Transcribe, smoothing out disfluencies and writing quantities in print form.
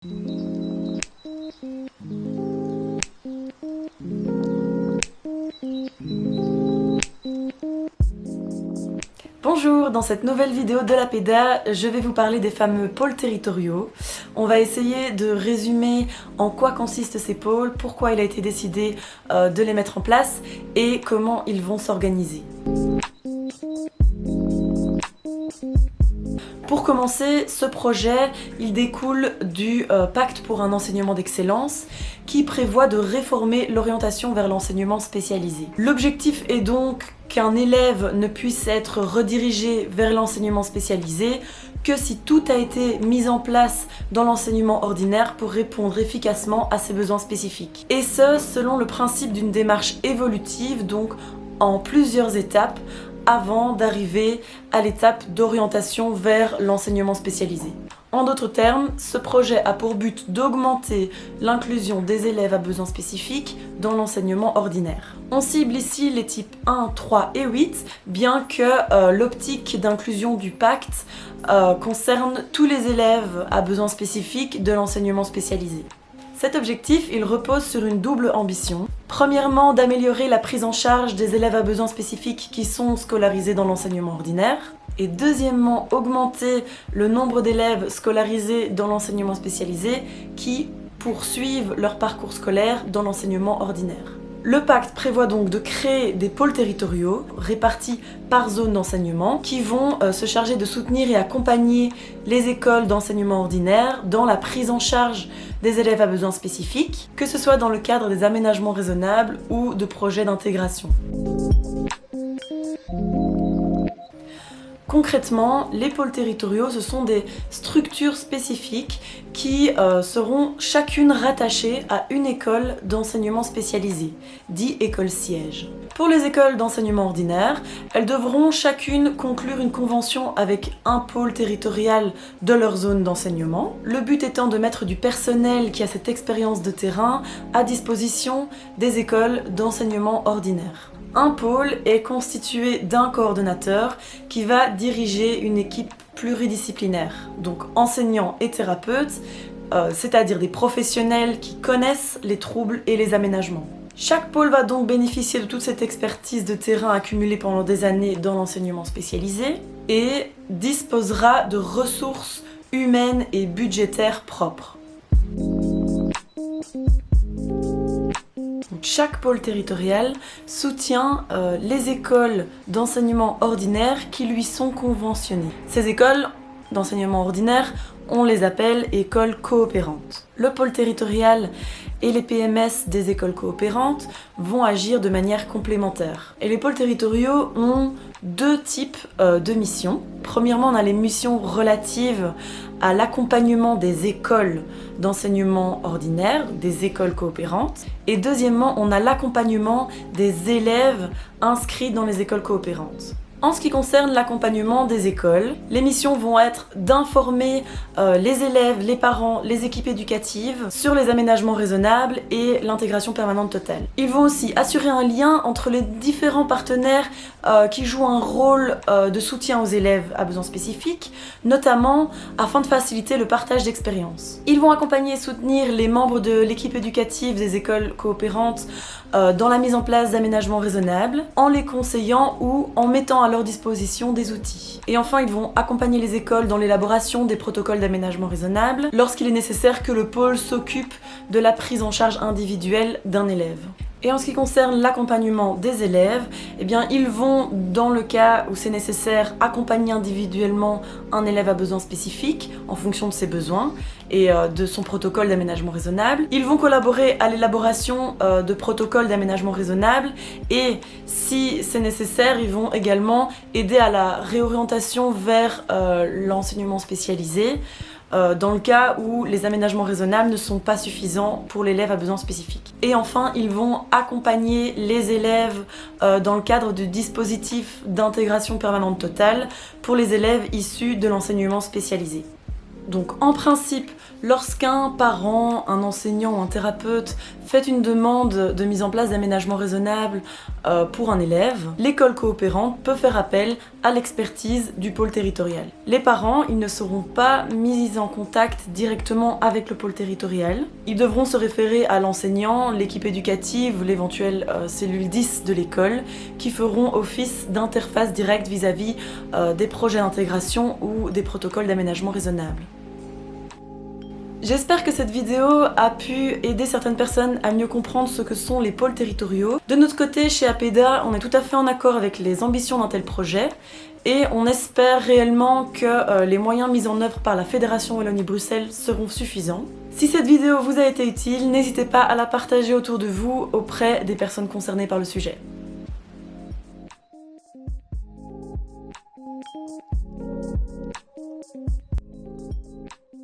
Bonjour, dans cette nouvelle vidéo de l'APEDA, je vais vous parler des fameux pôles territoriaux. On va essayer de résumer en quoi consistent ces pôles, pourquoi il a été décidé de les mettre en place et comment ils vont s'organiser. Pour commencer, ce projet, il découle du Pacte pour un enseignement d'excellence qui prévoit de réformer l'orientation vers l'enseignement spécialisé. L'objectif est donc qu'un élève ne puisse être redirigé vers l'enseignement spécialisé que si tout a été mis en place dans l'enseignement ordinaire pour répondre efficacement à ses besoins spécifiques. Et ce, selon le principe d'une démarche évolutive, donc en plusieurs étapes, avant d'arriver à l'étape d'orientation vers l'enseignement spécialisé. En d'autres termes, ce projet a pour but d'augmenter l'inclusion des élèves à besoins spécifiques dans l'enseignement ordinaire. On cible ici les types 1, 3 et 8, bien que l'optique d'inclusion du pacte concerne tous les élèves à besoins spécifiques de l'enseignement spécialisé. Cet objectif, il repose sur une double ambition. Premièrement, d'améliorer la prise en charge des élèves à besoins spécifiques qui sont scolarisés dans l'enseignement ordinaire. Et deuxièmement, augmenter le nombre d'élèves scolarisés dans l'enseignement spécialisé qui poursuivent leur parcours scolaire dans l'enseignement ordinaire. Le pacte prévoit donc de créer des pôles territoriaux répartis par zone d'enseignement qui vont se charger de soutenir et accompagner les écoles d'enseignement ordinaire dans la prise en charge des élèves à besoins spécifiques, que ce soit dans le cadre des aménagements raisonnables ou de projets d'intégration. Concrètement, les pôles territoriaux, ce sont des structures spécifiques qui seront chacune rattachées à une école d'enseignement spécialisé, dit école-siège. Pour les écoles d'enseignement ordinaire, elles devront chacune conclure une convention avec un pôle territorial de leur zone d'enseignement, le but étant de mettre du personnel qui a cette expérience de terrain à disposition des écoles d'enseignement ordinaire. Un pôle est constitué d'un coordonnateur qui va diriger une équipe pluridisciplinaire, donc enseignants et thérapeutes, c'est-à-dire des professionnels qui connaissent les troubles et les aménagements. Chaque pôle va donc bénéficier de toute cette expertise de terrain accumulée pendant des années dans l'enseignement spécialisé et disposera de ressources humaines et budgétaires propres. Chaque pôle territorial soutient les écoles d'enseignement ordinaire qui lui sont conventionnées. Ces écoles d'enseignement ordinaire, on les appelle écoles coopérantes. Le pôle territorial et les PMS des écoles coopérantes vont agir de manière complémentaire. Et les pôles territoriaux ont deux types de missions. Premièrement, on a les missions relatives à l'accompagnement des écoles d'enseignement ordinaire, des écoles coopérantes. Et deuxièmement, on a l'accompagnement des élèves inscrits dans les écoles coopérantes. En ce qui concerne l'accompagnement des écoles, les missions vont être d'informer les élèves, les parents, les équipes éducatives sur les aménagements raisonnables et l'intégration permanente totale. Ils vont aussi assurer un lien entre les différents partenaires qui jouent un rôle de soutien aux élèves à besoins spécifiques, notamment afin de faciliter le partage d'expériences. Ils vont accompagner et soutenir les membres de l'équipe éducative des écoles coopérantes dans la mise en place d'aménagements raisonnables, en les conseillant ou en mettant à leur disposition des outils. Et enfin, ils vont accompagner les écoles dans l'élaboration des protocoles d'aménagement raisonnable lorsqu'il est nécessaire que le pôle s'occupe de la prise en charge individuelle d'un élève. Et en ce qui concerne l'accompagnement des élèves, eh bien, ils vont, dans le cas où c'est nécessaire, accompagner individuellement un élève à besoins spécifiques en fonction de ses besoins et de son protocole d'aménagement raisonnable. Ils vont collaborer à l'élaboration de protocoles d'aménagement raisonnable et, si c'est nécessaire, ils vont également aider à la réorientation vers l'enseignement spécialisé dans le cas où les aménagements raisonnables ne sont pas suffisants pour l'élève à besoins spécifiques. Et enfin, ils vont accompagner les élèves dans le cadre du dispositif d'intégration permanente totale pour les élèves issus de l'enseignement spécialisé. Donc en principe, Lorsqu'un parent, un enseignant ou un thérapeute fait une demande de mise en place d'aménagement raisonnable pour un élève, l'école coopérante peut faire appel à l'expertise du pôle territorial. Les parents, ils ne seront pas mis en contact directement avec le pôle territorial. Ils devront se référer à l'enseignant, l'équipe éducative ou l'éventuelle cellule 10 de l'école qui feront office d'interface directe vis-à-vis des projets d'intégration ou des protocoles d'aménagement raisonnable. J'espère que cette vidéo a pu aider certaines personnes à mieux comprendre ce que sont les pôles territoriaux. De notre côté, chez APEDA, on est tout à fait en accord avec les ambitions d'un tel projet et on espère réellement que les moyens mis en œuvre par la Fédération Wallonie-Bruxelles seront suffisants. Si cette vidéo vous a été utile, n'hésitez pas à la partager autour de vous auprès des personnes concernées par le sujet.